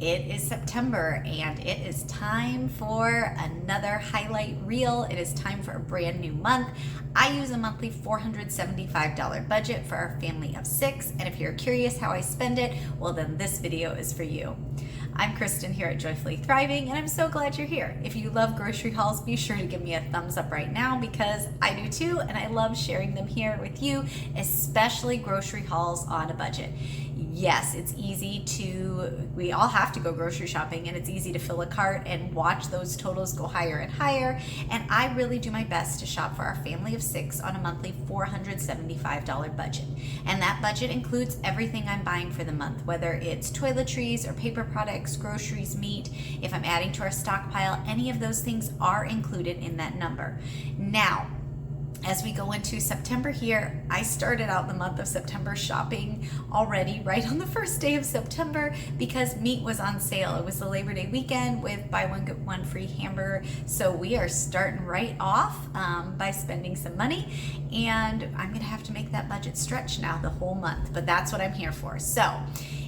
It is September and it is time for another highlight reel. It is time for a brand new month. I use a monthly $475 budget for our family of 6, and if you're curious how I spend it, well then this video is for you. I'm Kristen here at Joyfully Thriving, and I'm so glad you're here. If you love grocery hauls, be sure to give me a thumbs up right now because I do too, and I love sharing them here with you, especially grocery hauls on a budget. Yes, it's easy we all have to go grocery shopping, and it's easy to fill a cart and watch those totals go higher and higher. And I really do my best to shop for our family of 6 on a monthly $475 budget. And that budget includes everything I'm buying for the month, whether it's toiletries or paper products, groceries, meat. If I'm adding to our stockpile, any of those things are included in that number. Now, as we go into September here, I started out the month of September shopping already right on the first day of September because meat was on sale. It was the Labor Day weekend with buy one, get one free hamburger. So we are starting right off by spending some money, and I'm going to have to make that budget stretch now the whole month, but that's what I'm here for. So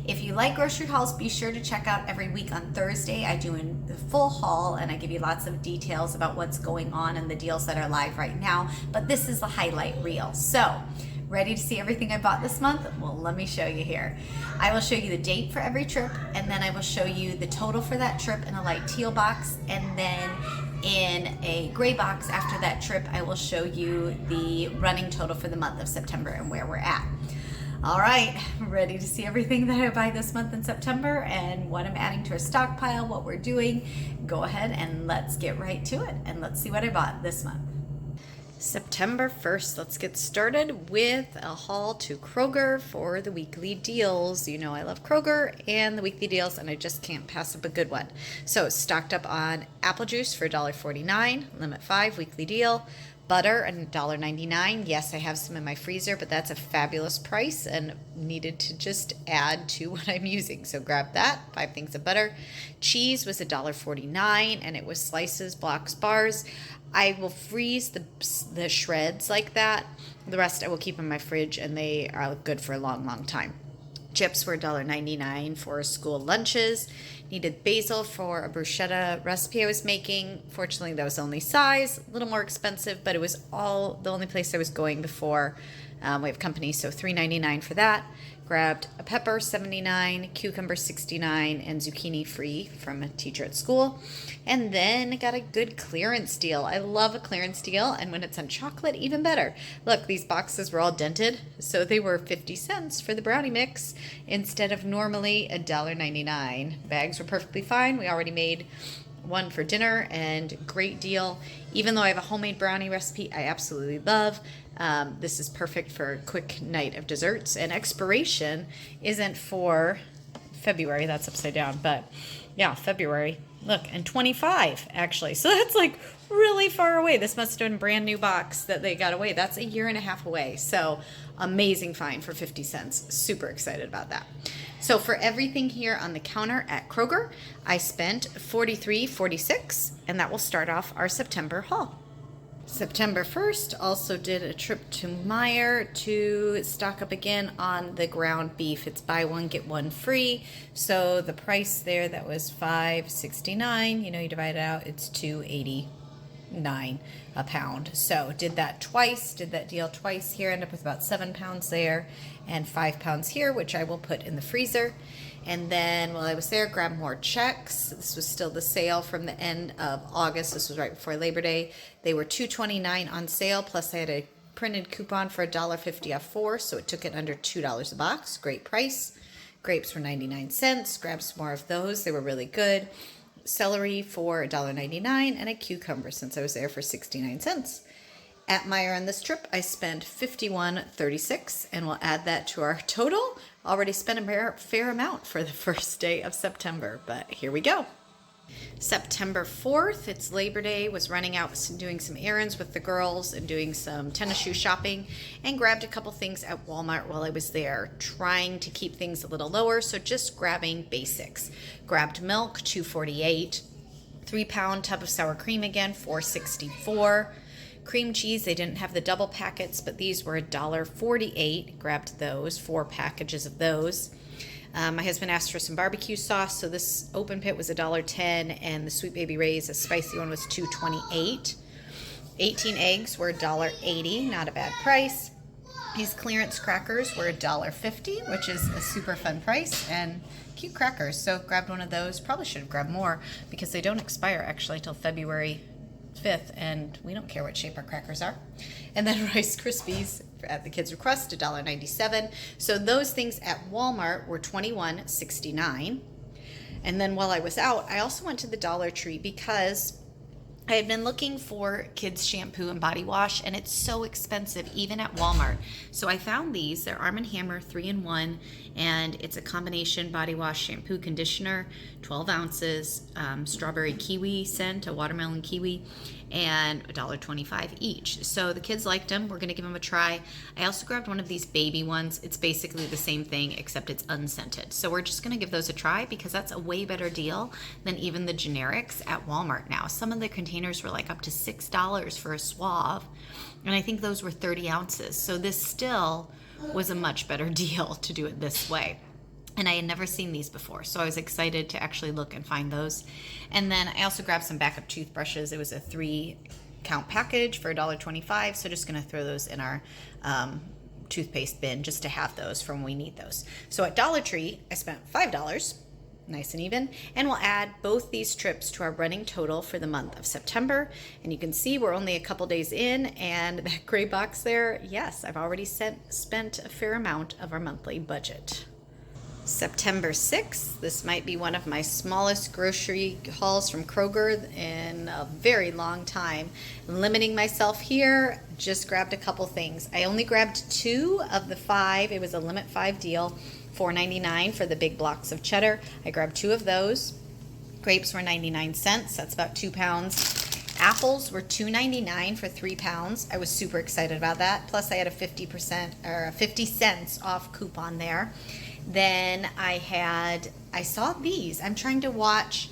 if you like grocery hauls, be sure to check out every week on Thursday. I do the full haul and I give you lots of details about what's going on and the deals that are live right now. But this is the highlight reel. So, ready to see everything I bought this month? Well, let me show you here. I will show you the date for every trip, and then I will show you the total for that trip in a light teal box, and then in a gray box after that trip, I will show you the running total for the month of September and where we're at. All right, ready to see everything that I buy this month in September and what I'm adding to our stockpile, what we're doing? Go ahead and let's get right to it, and let's see what I bought this month. September 1st, let's get started with a haul to Kroger for the weekly deals. You know I love Kroger and the weekly deals, and I just can't pass up a good one. So stocked up on apple juice for $1.49, limit 5, weekly deal. Butter, $1.99. Yes, I have some in my freezer, but that's a fabulous price and needed to just add to what I'm using. So grab that, 5 things of butter. Cheese was $1.49, and it was slices, blocks, bars. I will freeze the shreds like that. The rest I will keep in my fridge, and they are good for a long, long time. Chips were $1.99 for school lunches. Needed basil for a bruschetta recipe I was making. Fortunately, that was the only size. A little more expensive, but it was all the only place I was going before we have company, so $3.99 for that. Grabbed a pepper, $79, cucumber, $69, and zucchini free from a teacher at school. And then got a good clearance deal. I love a clearance deal, and when it's on chocolate, even better. Look, these boxes were all dented, so they were 50 cents for the brownie mix instead of normally $1.99. Bags were perfectly fine. We already made one for dinner, and great deal. Even though I have a homemade brownie recipe I absolutely love, this is perfect for a quick night of desserts. And expiration isn't for February, that's upside down, but yeah, February. Look, and 25 actually. So that's like really far away. This must have been a brand new box that they got away. That's a year and a half away. So amazing find for 50 cents. Super excited about that. So for everything here on the counter at Kroger, I spent $43.46, and that will start off our September haul. September 1st, also did a trip to Meijer to stock up again on the ground beef. It's buy one, get one free. So the price there, that was $5.69. You divide it out, it's $2.89 a pound. So did that deal twice here, end up with about 7 pounds there and 5 pounds here, which I will put in the freezer. And then while I was there, grabbed more checks. This was still the sale from the end of August. This was right before Labor Day. They were $2.29 on sale, plus I had a printed coupon for $1.50 off 4, so it took it under $2 a box. Great price. Grapes were 99 cents. Grabbed some more of those. They were really good. Celery for $1.99, and a cucumber since I was there for 69 cents. At Meijer on this trip, I spent $51.36, and we'll add that to our total. Already spent a fair amount for the first day of September, but here we go. September 4th, it's Labor Day, was running out doing some errands with the girls and doing some tennis shoe shopping, and grabbed a couple things at Walmart while I was there, trying to keep things a little lower, so just grabbing basics. Grabbed milk, $2.48, 3-pound tub of sour cream again, $4.64. Cream cheese, they didn't have the double packets, but these were $1.48. Grabbed those, 4 packages of those. My husband asked for some barbecue sauce, so this open pit was $1.10, and the Sweet Baby Ray's, a spicy one, was $2.28. 18 eggs were $1.80, not a bad price. These clearance crackers were $1.50, which is a super fun price, and cute crackers. So grabbed one of those. Probably should have grabbed more because they don't expire actually till February 5th, and we don't care what shape our crackers are. And then Rice Krispies at the kids' request, $1.97. So those things at Walmart were $21.69. And then while I was out, I also went to the Dollar Tree because I had been looking for kids shampoo and body wash, and it's so expensive even at Walmart. So I found these. They're Arm & Hammer 3-in-1, and it's a combination body wash, shampoo, conditioner, 12 ounces, strawberry kiwi scent, a watermelon kiwi, and $1.25 each. So the kids liked them. We're going to give them a try. I also grabbed one of these baby ones. It's basically the same thing except it's unscented. So we're just going to give those a try because that's a way better deal than even the generics at Walmart now. Some of the containers were like up to $6 for a swab, and I think those were 30 ounces. So this still was a much better deal to do it this way. And I had never seen these before, so I was excited to actually look and find those. And then I also grabbed some backup toothbrushes. It was a 3-count package for $1.25, so just going to throw those in our toothpaste bin just to have those for when we need those. So at Dollar Tree, I spent $5, nice and even, and we'll add both these trips to our running total for the month of September. And you can see we're only a couple days in, and that gray box there, yes, I've already spent a fair amount of our monthly budget. September 6th, this might be one of my smallest grocery hauls from Kroger in a very long time. Limiting myself here, just grabbed a couple things. I only grabbed 2 of the 5. It was a limit 5 deal, $4.99 for the big blocks of cheddar. I grabbed 2 of those. Grapes were 99 cents, that's about 2 pounds. Apples were $2.99 for 3 pounds. I was super excited about that. Plus I had a 50% or a 50 cents off coupon there. Then I saw these. I'm trying to watch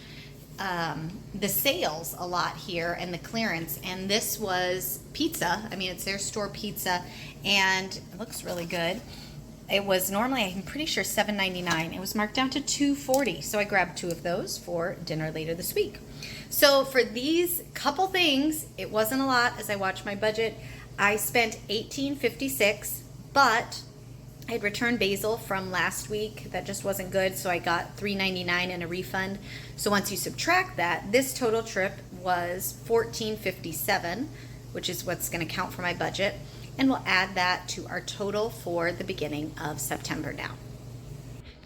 the sales a lot here and the clearance. And this was pizza. I mean, it's their store pizza, and it looks really good. It was normally, I'm pretty sure, $7.99. It was marked down to $2.40. So I grabbed 2 of those for dinner later this week. So for these couple things, it wasn't a lot as I watched my budget. I spent $18.56, but I had returned basil from last week that just wasn't good, so I got $3.99 and a refund. So once you subtract that, this total trip was $14.57, which is what's going to count for my budget, and we'll add that to our total for the beginning of September now.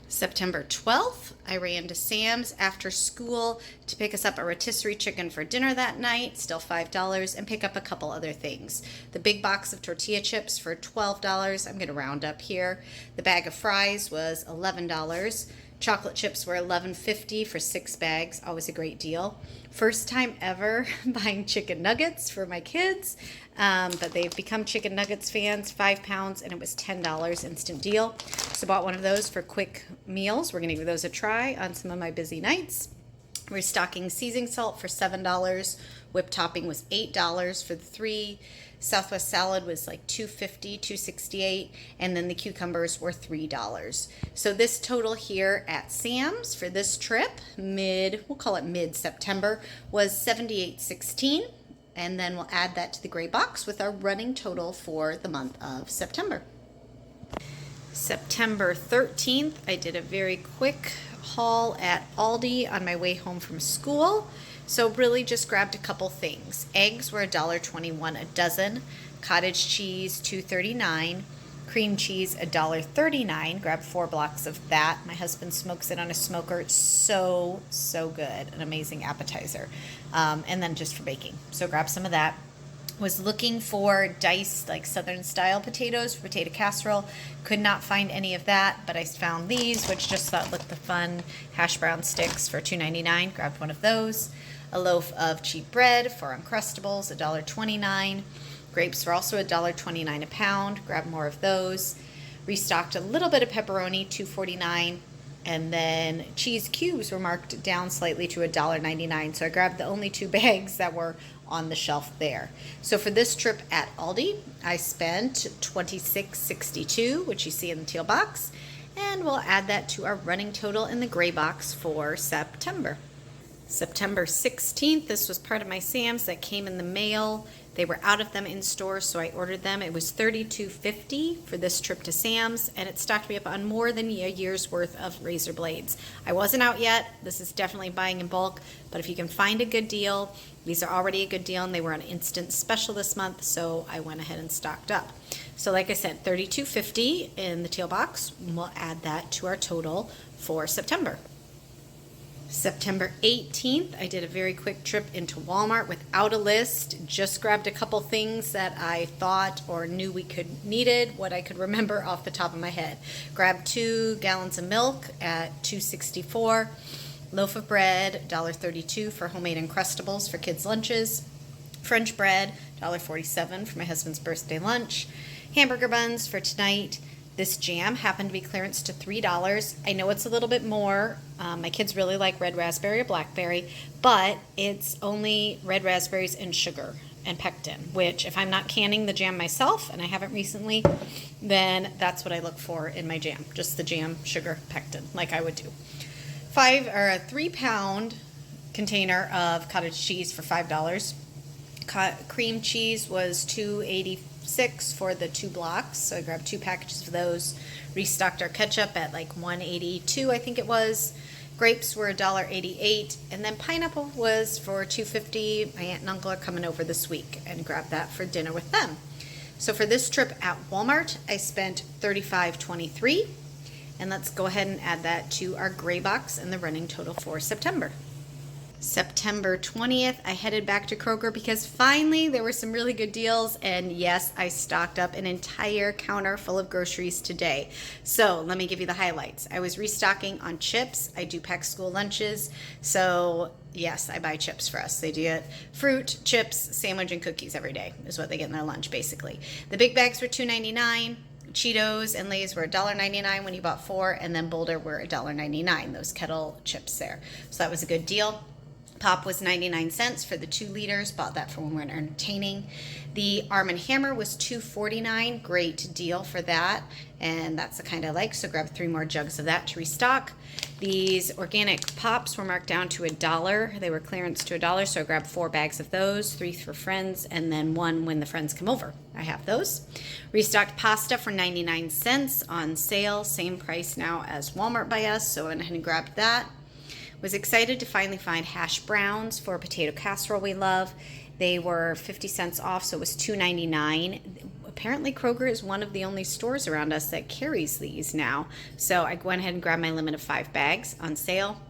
September 12th, I ran to Sam's after school to pick us up a rotisserie chicken for dinner that night, still $5, and pick up a couple other things. The big box of tortilla chips for $12. I'm going to round up here. The bag of fries was $11. Chocolate chips were $11.50 for 6 bags, always a great deal. First time ever buying chicken nuggets for my kids, but they've become chicken nuggets fans, 5 pounds, and it was $10, instant deal. So bought one of those for quick meals. We're going to give those a try on some of my busy nights. Restocking seasoning salt for $7. Whipped topping was $8 for the 3. Southwest salad was like $2.50, $2.68, and then the cucumbers were $3. So this total here at Sam's for this trip, we'll call it mid-September, was $78.16, and then we'll add that to the gray box with our running total for the month of September. September 13th, I did a very quick haul at Aldi on my way home from school. So really just grabbed a couple things. Eggs were $1.21 a dozen. Cottage cheese, $2.39. Cream cheese, $1.39. Grabbed 4 blocks of that. My husband smokes it on a smoker. It's so good. An amazing appetizer. And then just for baking. So grab some of that. Was looking for diced like southern style potatoes for potato casserole. Could not find any of that, but I found these, which just thought looked the fun. Hash brown sticks for $2.99. Grabbed one of those. A loaf of cheap bread for Uncrustables, $1.29. Grapes were also $1.29 a pound. Grabbed more of those. Restocked a little bit of pepperoni, $2.49. And then cheese cubes were marked down slightly to $1.99. So I grabbed the only 2 bags that were on the shelf there. So for this trip at Aldi, I spent $26.62, which you see in the teal box. And we'll add that to our running total in the gray box for September. September 16th, this was part of my Sam's that came in the mail. They were out of them in stores, so I ordered them. It was $32.50 for this trip to Sam's, and it stocked me up on more than a year's worth of razor blades. I wasn't out yet. This is definitely buying in bulk, but if you can find a good deal, these are already a good deal, and they were on instant special this month, so I went ahead and stocked up. So like I said, $32.50 in the teal box. We'll add that to our total for September. September 18th, I did a very quick trip into Walmart without a list. Just grabbed a couple things that I thought or knew we needed, what I could remember off the top of my head. Grabbed 2 gallons of milk at $2.64. Loaf of bread, $1.32 for homemade Uncrustables for kids' lunches. French bread, $1.47 for my husband's birthday lunch. Hamburger buns for tonight. This jam happened to be clearance to $3. I know it's a little bit more. My kids really like red raspberry or blackberry, but it's only red raspberries and sugar and pectin, which if I'm not canning the jam myself, and I haven't recently, then that's what I look for in my jam. Just the jam, sugar, pectin, like I would do. A 3-pound container of cottage cheese for $5. Cream cheese was $2.86 for the 2 blocks, so I grabbed 2 packages of those. Restocked our ketchup at like $1.82, I think it was. Grapes were $1.88, and then pineapple was for $2.50. My aunt and uncle are coming over this week, and grabbed that for dinner with them. So for this trip at Walmart, I spent $35.23, and let's go ahead and add that to our gray box and the running total for September. September 20th, I headed back to Kroger because finally there were some really good deals, and yes, I stocked up an entire counter full of groceries today. So let me give you the highlights. I was restocking on chips. I do pack school lunches, so yes, I buy chips for us. They do it. Fruit, chips, sandwich, and cookies every day is what they get in their lunch, basically. The big bags were $2.99. Cheetos and Lay's were $1.99 when you bought 4, and then Boulder were $1.99, those kettle chips there. So that was a good deal. Pop was 99 cents for the 2 liters. Bought that for when we're entertaining. The Arm & Hammer was $2.49. Great deal for that. And that's the kind I like. So grab 3 more jugs of that to restock. These organic pops were marked down to $1. They were clearance to $1. So I grabbed 4 bags of those, 3 for friends, and then 1 when the friends come over. I have those. Restocked pasta for 99 cents on sale. Same price now as Walmart by us. So I went ahead and grabbed that. Was excited to finally find hash browns for potato casserole we love. They were 50 cents off, so it was $2.99. Apparently Kroger is one of the only stores around us that carries these now. So I went ahead and grabbed my limit of 5 bags on sale.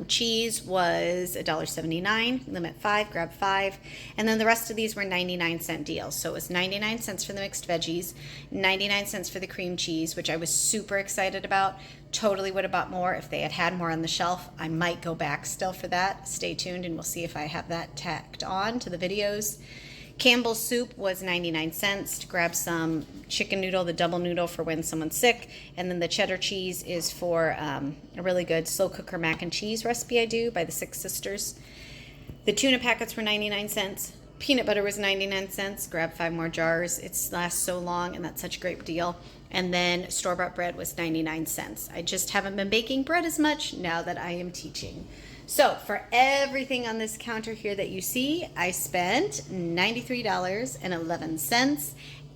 Cheese was $1.79, limit 5, grab 5. And then the rest of these were 99-cent deals. So it was 99 cents for the mixed veggies, 99 cents for the cream cheese, which I was super excited about. Totally would have bought more if they had had more on the shelf. I might go back still for that. Stay tuned and we'll see if I have that tacked on to the videos. Campbell's soup was 99 cents to grab some chicken noodle, the double noodle for when someone's sick. And then the cheddar cheese is for a really good slow cooker mac and cheese recipe I do by the Six Sisters. The tuna packets were 99 cents. Peanut butter was 99 cents. Grab 5 more jars. It lasts so long and that's such a great deal. And then store-bought bread was 99 cents. I just haven't been baking bread as much now that I am teaching. So for everything on this counter here that you see, I spent $93.11.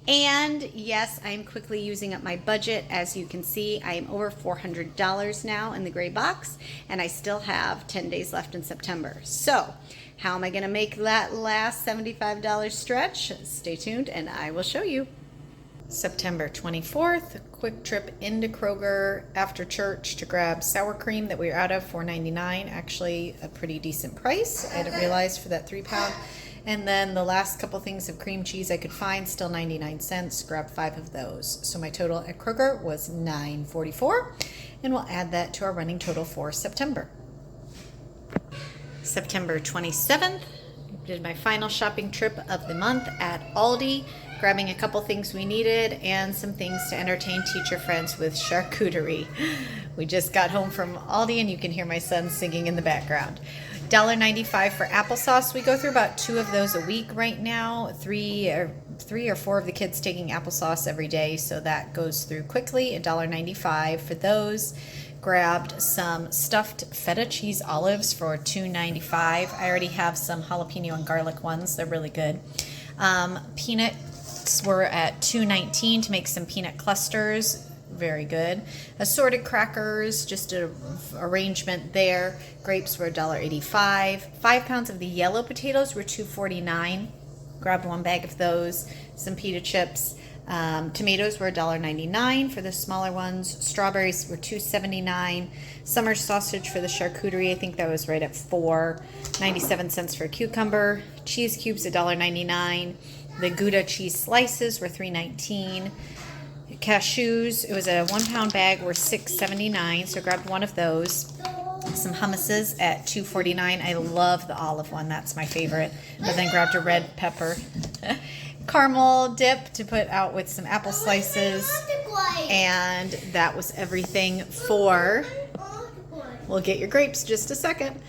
And yes, I am quickly using up my budget. As you can see, I am over $400 now in the gray box, and I still have 10 days left in September. So how am I going to make that last $75 stretch? Stay tuned and I will show you. September 24th, a quick trip into Kroger after church to grab sour cream that we were out of, $4.99. Actually a pretty decent price. I didn't realize for that 3-pound. And then the last couple things of cream cheese I could find, still 99 cents. Grab 5 of those. So my total at Kroger was $9.44, and we'll add that to our running total for September. September 27th, did my final shopping trip of the month at Aldi, grabbing a couple things we needed and some things to entertain teacher friends with charcuterie. We just got home from Aldi and you can hear my son singing in the background. $1.95 for applesauce. We go through about 2 of those a week right now. 3 are 3 or 4 of the kids taking applesauce every day, so that goes through quickly. $1.95 for those. Grabbed some stuffed feta cheese olives for $2.95. I already have some jalapeno and garlic ones. They're really good. Peanuts were at $2.19 to make some peanut clusters. Very good. Assorted crackers, just an arrangement there. Grapes were $1.85. 5 pounds of the yellow potatoes were $2.49. Grabbed 1 bag of those. Some pita chips. Tomatoes were $1.99 for the smaller ones. Strawberries were $2.79. Summer sausage for the charcuterie, I think that was right at $4.97 for a cucumber. Cheese cubes $1.99. The Gouda cheese slices were $3.19. Cashews, it was a 1 pound bag, were $6.79, so grabbed 1 of those. Some hummuses at $2.49. I love the olive one, that's my favorite. But then grabbed a red pepper caramel dip to put out with some apple slices. And that was everything for, we'll get your grapes just a second.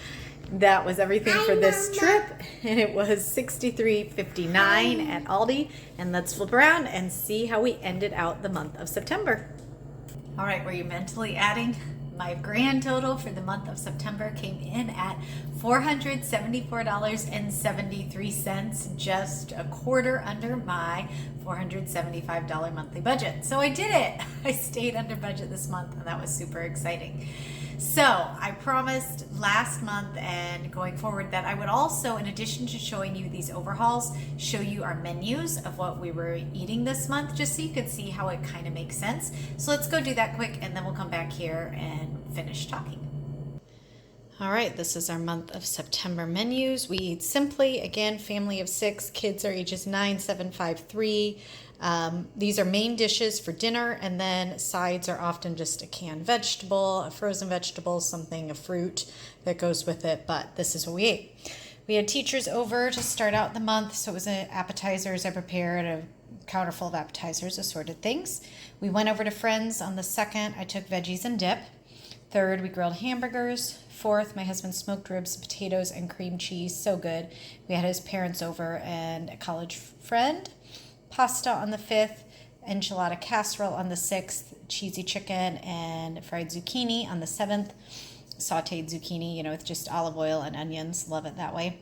That was everything for this trip, and it was $63.59 at Aldi. And let's flip around and see how we ended out the month of September. All right, were you mentally adding? My grand total for the month of September came in at $474.73, just a quarter under my $475 monthly budget. So I did it. I stayed under budget this month, and that was super exciting. So I promised last month and going forward that I would also, in addition to showing you these overhauls, show you our menus of what we were eating this month, just so you could see how it kind of makes sense. So let's go do that quick, and then we'll come back here and finish talking. All right, this is our month of September menus. We eat simply, again, family of 6, kids are ages 9, 7, 5, 3. These are main dishes for dinner, and then sides are often just a canned vegetable, a frozen vegetable, something, a fruit that goes with it, but this is what we ate. We had teachers over to start out the month, so it was appetizers. I prepared a counter full of appetizers, assorted things. We went over to friends on the 2nd. I took veggies and dip. 3rd, we grilled hamburgers. 4th, my husband smoked ribs, potatoes, and cream cheese. So good. We had his parents over and a college friend. Pasta on the 5th, enchilada casserole on the 6th, cheesy chicken and fried zucchini on the 7th, sauteed zucchini, with just olive oil and onions. Love it that way.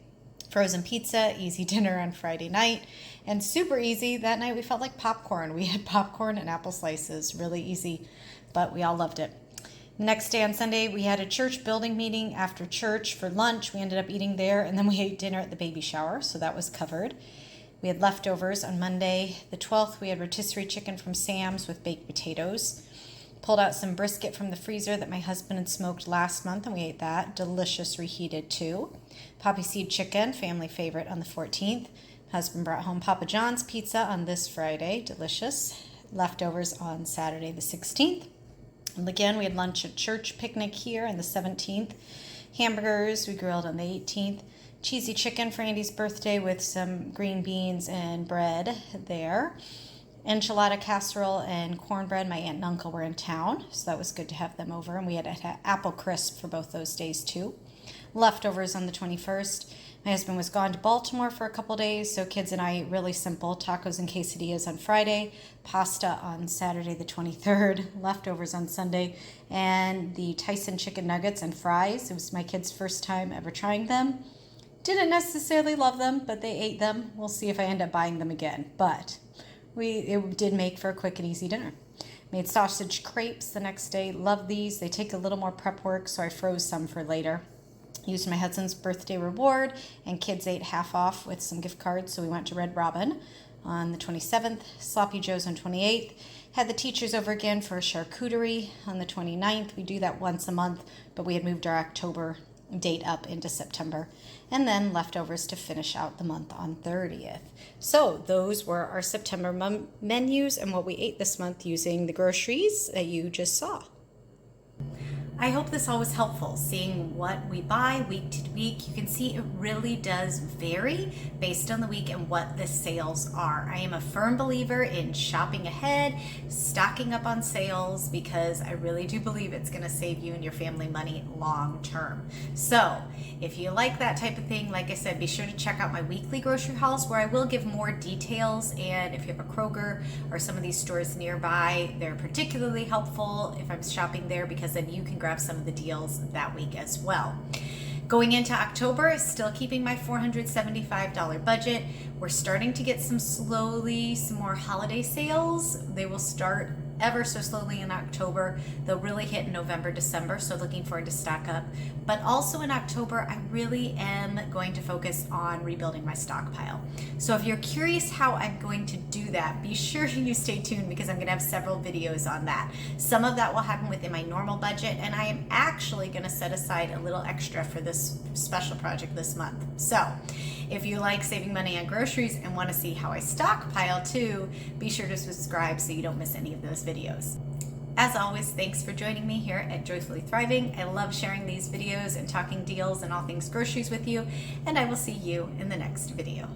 Frozen pizza, easy dinner on Friday night. And super easy, that night we felt like popcorn. We had popcorn and apple slices, really easy, but we all loved it. Next day on Sunday, we had a church building meeting after church for lunch. We ended up eating there, and then we ate dinner at the baby shower, so that was covered. We had leftovers on Monday, the 12th. We had rotisserie chicken from Sam's with baked potatoes. Pulled out some brisket from the freezer that my husband had smoked last month, and we ate that. Delicious, reheated too. Poppy seed chicken, family favorite, on the 14th. Husband brought home Papa John's pizza on this Friday. Delicious. Leftovers on Saturday, the 16th. And again, we had lunch at church, picnic here on the 17th. Hamburgers we grilled on the 18th. Cheesy chicken for Andy's birthday with some green beans and bread there. Enchilada casserole and cornbread. My aunt and uncle were in town, so that was good to have them over. And we had apple crisp for both those days too. Leftovers on the 21st. My husband was gone to Baltimore for a couple days, so kids and I ate really simple tacos and quesadillas on Friday, pasta on Saturday the 23rd, leftovers on Sunday, and the Tyson chicken nuggets and fries. It was my kids' first time ever trying them. Didn't necessarily love them, but they ate them. We'll see if I end up buying them again, but it did make for a quick and easy dinner. Made sausage crepes the next day. Love these. They take a little more prep work, so I froze some for later. Used my husband's birthday reward, and kids ate half off with some gift cards, so we went to Red Robin on the 27th, Sloppy Joe's on 28th. Had the teachers over again for a charcuterie on the 29th. We do that once a month, but we had moved our October date up into September. And then leftovers to finish out the month on 30th. So those were our September menus and what we ate this month using the groceries that you just saw. I hope this all was helpful, seeing what we buy week to week. You can see it really does vary based on the week and what the sales are. I am a firm believer in shopping ahead, stocking up on sales, because I really do believe it's going to save you and your family money long term. So if you like that type of thing, like I said, be sure to check out my weekly grocery hauls where I will give more details. And if you have a Kroger or some of these stores nearby, they're particularly helpful if I'm shopping there, because then you can grab some of the deals that week as well. Going into October, still keeping my $475 budget. We're starting to get some more holiday sales. They will start ever so slowly in October. They'll really hit in November, December, so looking forward to stock up. But also in October, I really am going to focus on rebuilding my stockpile. So if you're curious how I'm going to do that, be sure you stay tuned, because I'm going to have several videos on that. Some of that will happen within my normal budget, and I am actually going to set aside a little extra for this special project this month. So if you like saving money on groceries and want to see how I stockpile too, be sure to subscribe so you don't miss any of those videos. As always, thanks for joining me here at Joyfully Thriving. I love sharing these videos and talking deals and all things groceries with you, and I will see you in the next video.